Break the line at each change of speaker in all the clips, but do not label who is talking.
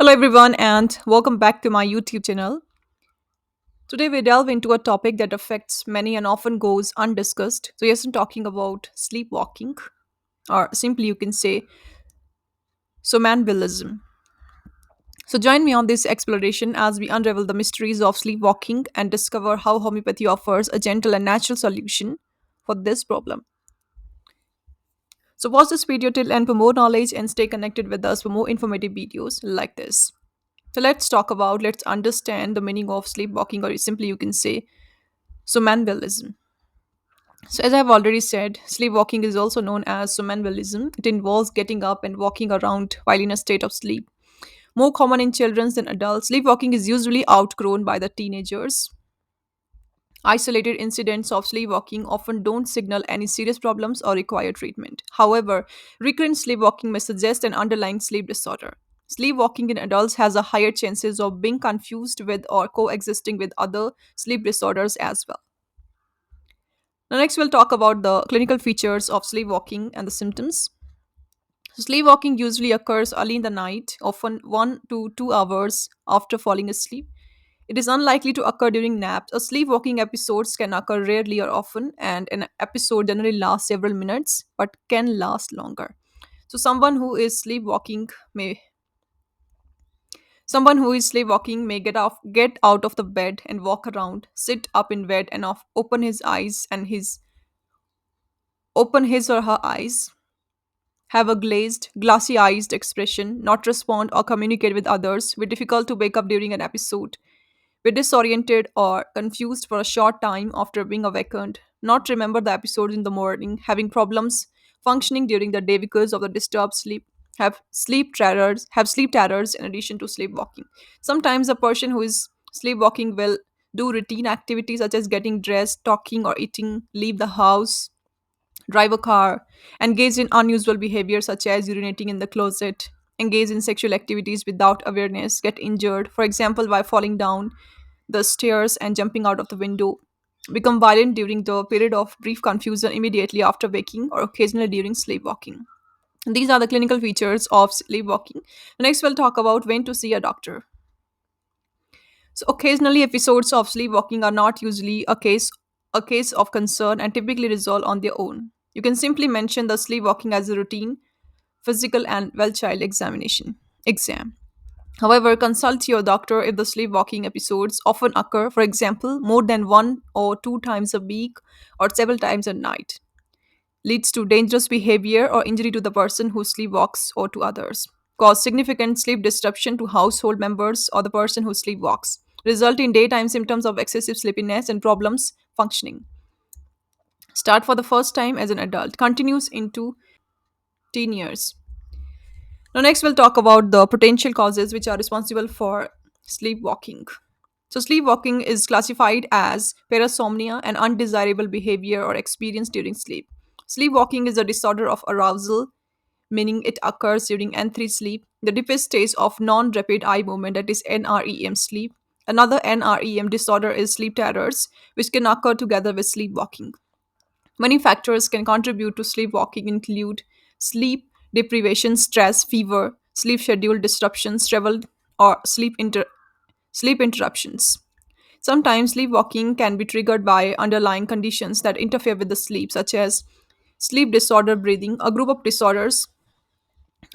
Hello, everyone, and welcome back to my YouTube channel. Today, we delve into a topic that affects many and often goes undiscussed. So, yes, I'm talking about sleepwalking, or simply you can say somnambulism. So, join me on this exploration as we unravel the mysteries of sleepwalking and discover how homeopathy offers a gentle and natural solution for this problem. So, watch this video till end for more knowledge and stay connected with us for more informative videos like this. So, let's understand the meaning of sleepwalking, or simply you can say somnambulism. So, as I've already said, sleepwalking is also known as somnambulism. It involves getting up and walking around while in a state of sleep. More common in children than adults, sleepwalking is usually outgrown by the teenagers. Isolated incidents of sleepwalking often don't signal any serious problems or require treatment. However, recurrent sleepwalking may suggest an underlying sleep disorder. Sleepwalking in adults has a higher chances of being confused with or coexisting with other sleep disorders as well. Now, next, we'll talk about the clinical features of sleepwalking and the symptoms. So sleepwalking usually occurs early in the night, often 1 to 2 hours after falling asleep. It is unlikely to occur during naps. A sleepwalking episodes can occur rarely or often, and an episode generally lasts several minutes but can last longer. So someone who is sleepwalking may get out of the bed and walk around, sit up in bed and open his or her eyes, have a glazed, glassy eyed expression, not respond or communicate with others, be difficult to wake up during an episode, be disoriented or confused for a short time after being awakened, not remember the episodes in the morning, having problems functioning during the day because of the disturbed sleep, have sleep terrors in addition to sleepwalking. Sometimes a person who is sleepwalking will do routine activities such as getting dressed, talking or eating, leave the house, drive a car, engage in unusual behavior such as urinating in the closet, engage in sexual activities without awareness, get injured, for example, by falling down the stairs and jumping out of the window, become violent during the period of brief confusion immediately after waking or occasionally during sleepwalking. These are the clinical features of sleepwalking. Next, we'll talk about when to see a doctor. So occasionally episodes of sleepwalking are not usually a case of concern and typically resolve on their own. You can simply mention the sleepwalking as a routine, physical and well child exam. However, consult your doctor if the sleepwalking episodes often occur, for example, more than 1 or 2 times a week or several times a night, leads to dangerous behavior or injury to the person who sleepwalks or to others, cause significant sleep disruption to household members or the person who sleepwalks, result in daytime symptoms of excessive sleepiness and problems functioning, start for the first time as an adult, continues into teen years. Now, next, we'll talk about the potential causes which are responsible for sleepwalking. So, sleepwalking is classified as parasomnia, an undesirable behavior or experience during sleep. Sleepwalking is a disorder of arousal, meaning it occurs during N3 sleep, the deepest stage of non rapid eye movement, that is NREM sleep. Another NREM disorder is sleep terrors, which can occur together with sleepwalking. Many factors can contribute to sleepwalking, include sleep deprivation, stress, fever, sleep schedule disruptions, travel, or sleep interruptions. Sometimes sleepwalking can be triggered by underlying conditions that interfere with the sleep, such as sleep disorder breathing,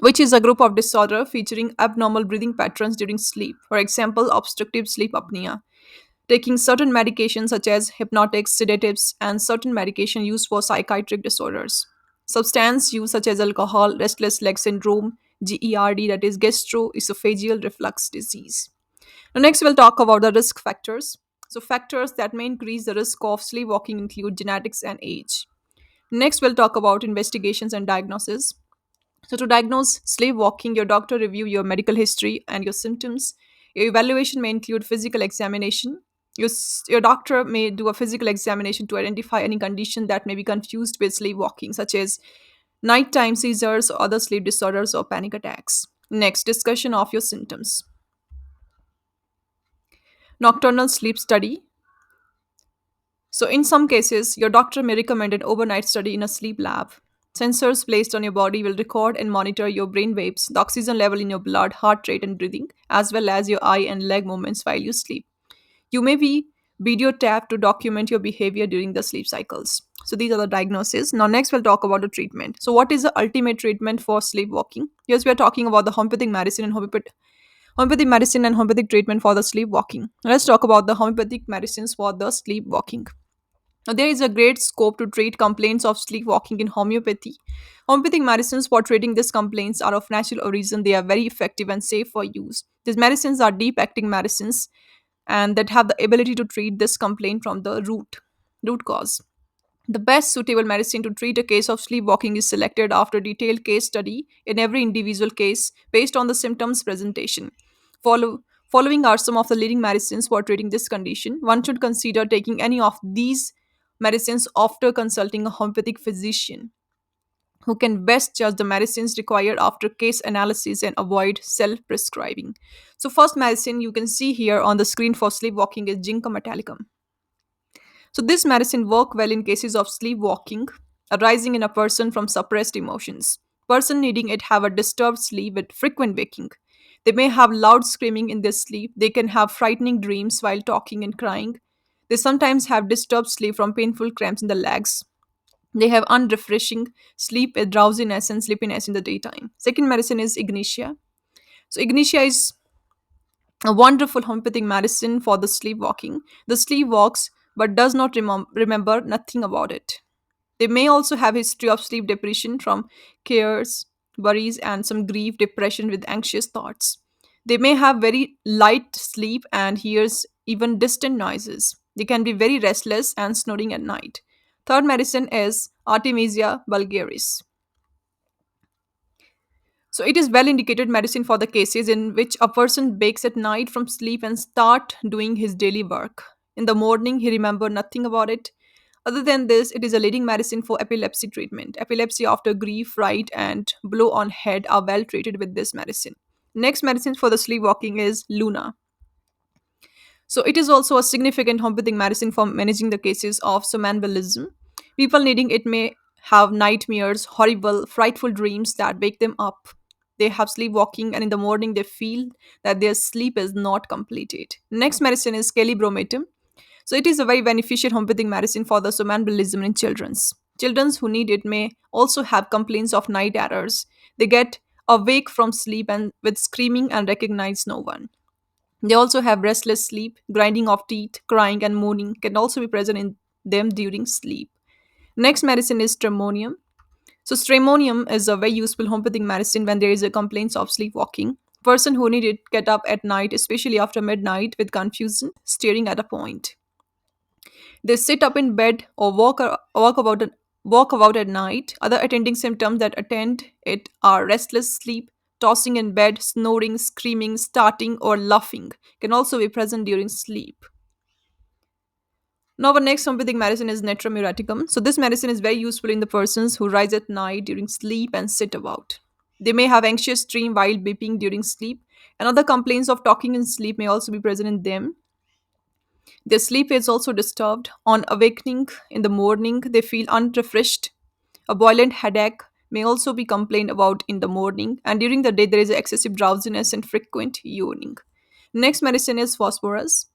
which is a group of disorder featuring abnormal breathing patterns during sleep. For example, obstructive sleep apnea. Taking certain medications such as hypnotics, sedatives, and certain medication used for psychiatric disorders. Substance use such as alcohol, restless leg syndrome, GERD, that is gastroesophageal reflux disease. Now, next, we'll talk about the risk factors. So, factors that may increase the risk of sleepwalking include genetics and age. Next, we'll talk about investigations and diagnosis. So, to diagnose sleepwalking, your doctor review your medical history and your symptoms. Your evaluation may include physical examination. Your doctor may do a physical examination to identify any condition that may be confused with sleepwalking, such as nighttime seizures or other sleep disorders or panic attacks. Next, discussion of your symptoms. Nocturnal sleep study. So, in some cases, your doctor may recommend an overnight study in a sleep lab. Sensors placed on your body will record and monitor your brain waves, the oxygen level in your blood, heart rate, and breathing, as well as your eye and leg movements while you sleep. You may be video tapped to document your behavior during the sleep cycles. So these are the diagnoses. Now next we'll talk about the treatment. So what is the ultimate treatment for sleepwalking? Yes, we are talking about the homeopathic medicine and homeopathic medicine and homeopathic treatment for the sleepwalking. Let's talk about the homeopathic medicines for the sleepwalking. Now, there is a great scope to treat complaints of sleepwalking in homeopathy. Homeopathic medicines for treating these complaints are of natural origin. They are very effective and safe for use. These medicines are deep acting medicines and that have the ability to treat this complaint from the root cause. The best suitable medicine to treat a case of sleepwalking is selected after detailed case study in every individual case based on the symptoms presentation. Following are some of the leading medicines for treating this condition. One should consider taking any of these medicines after consulting a homeopathic physician who can best judge the medicines required after case analysis and avoid self prescribing. So, first medicine you can see here on the screen for sleepwalking is Ginkgo metallicum. So, this medicine work well in cases of sleepwalking arising in a person from suppressed emotions. Person needing it have a disturbed sleep with frequent waking. They may have loud screaming in their sleep. They can have frightening dreams while talking and crying. They sometimes have disturbed sleep from painful cramps in the legs. They have unrefreshing sleep with drowsiness and sleepiness in the daytime. Second medicine is ignitia. So ignitia is a wonderful homeopathic medicine for the sleepwalking. The sleep walks but does not remember nothing about it. They may also have history of sleep depression from cares, worries, and some grief, depression with anxious thoughts. They may have very light sleep and hears even distant noises. They can be very restless and snoring at night. Third medicine is Artemisia vulgaris. So it is well indicated medicine for the cases in which a person wakes at night from sleep and start doing his daily work. In the morning, he remember nothing about it. Other than this, it is a leading medicine for epilepsy treatment. Epilepsy after grief, fright, and blow on head are well treated with this medicine. Next medicine for the sleepwalking is Luna. So it is also a significant homeopathic medicine for managing the cases of somnambulism. People needing it may have nightmares, horrible, frightful dreams that wake them up. They have sleepwalking, and in the morning they feel that their sleep is not completed. Next medicine is calibromatum. So it is a very beneficial homeopathic medicine for the somnambulism in children's. Children who need it may also have complaints of night terrors. They get awake from sleep and with screaming and recognize no one. They also have restless sleep, grinding of teeth, crying, and moaning can also be present in them during sleep. Next medicine is stramonium. So stramonium is a very useful homeopathic medicine when there is a complaint of sleepwalking. Person who need it get up at night, especially after midnight, with confusion, staring at a point. They sit up in bed or walk about at night. Other attending symptoms that attend it are restless sleep, tossing in bed, snoring, screaming, starting, or laughing. Can also be present during sleep. Now, our next homeopathic medicine is Natrum muraticum. So, this medicine is very useful in the persons who rise at night during sleep and sit about. They may have anxious dream while beeping during sleep, and other complaints of talking in sleep may also be present in them. Their sleep is also disturbed. On awakening in the morning, they feel unrefreshed. A violent headache may also be complained about in the morning, and during the day, there is excessive drowsiness and frequent yawning. Next medicine is phosphorus.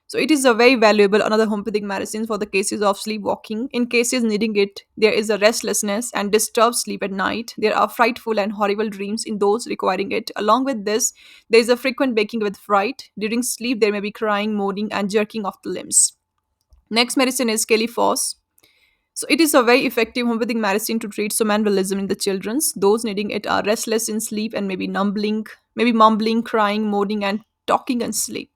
So it is a very valuable another homeopathic medicine for the cases of sleepwalking. In cases needing it, there is a restlessness and disturbed sleep at night. There are frightful and horrible dreams in those requiring it. Along with this, there is a frequent waking with fright. During sleep, there may be crying, moaning, and jerking of the limbs. Next medicine is Califos. So it is a very effective homeopathic medicine to treat somnambulism in the children's. Those needing it are restless in sleep and maybe mumbling, crying, moaning, and talking in sleep.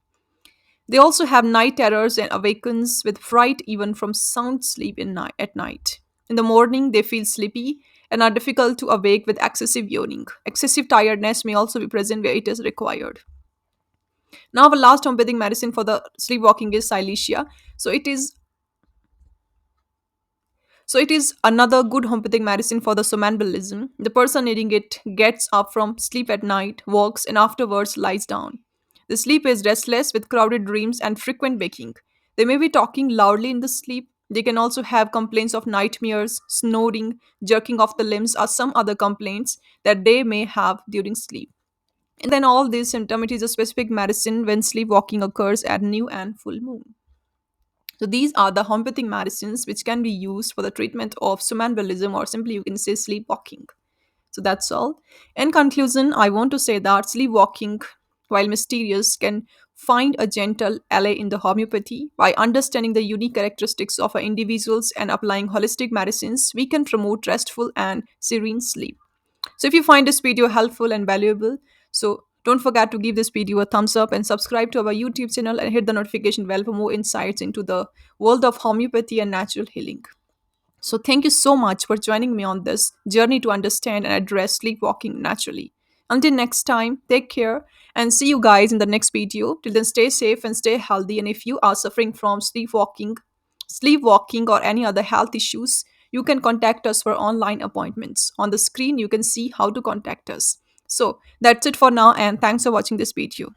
They also have night terrors and awakens with fright even from sound sleep at night. In the morning, they feel sleepy and are difficult to awake with excessive yawning. Excessive tiredness may also be present where it is required. Now, the last homeopathic medicine for the sleepwalking is Silesia. So it is So it is another good homeopathic medicine for the somnambulism. The person needing it gets up from sleep at night, walks, and afterwards lies down. The sleep is restless with crowded dreams and frequent waking. They may be talking loudly in the sleep. They can also have complaints of nightmares, snoring, jerking of the limbs, or some other complaints that they may have during sleep. And then all these symptoms, it is a specific medicine when sleepwalking occurs at new and full moon. So these are the homeopathic medicines which can be used for the treatment of somnambulism, or simply you can say sleepwalking. So that's all. In conclusion, I want to say that sleepwalking, while mysterious, can find a gentle ally in the homeopathy. By understanding the unique characteristics of our individuals and applying holistic medicines, we can promote restful and serene sleep. So if you find this video helpful and valuable, so don't forget to give this video a thumbs up and subscribe to our YouTube channel and hit the notification bell for more insights into the world of homeopathy and natural healing. So, thank you so much for joining me on this journey to understand and address sleepwalking naturally. Until next time, take care and see you guys in the next video. Till then, stay safe and stay healthy. And if you are suffering from sleepwalking, or any other health issues, you can contact us for online appointments. On the screen, you can see how to contact us. So, that's it for now, and thanks for watching this video.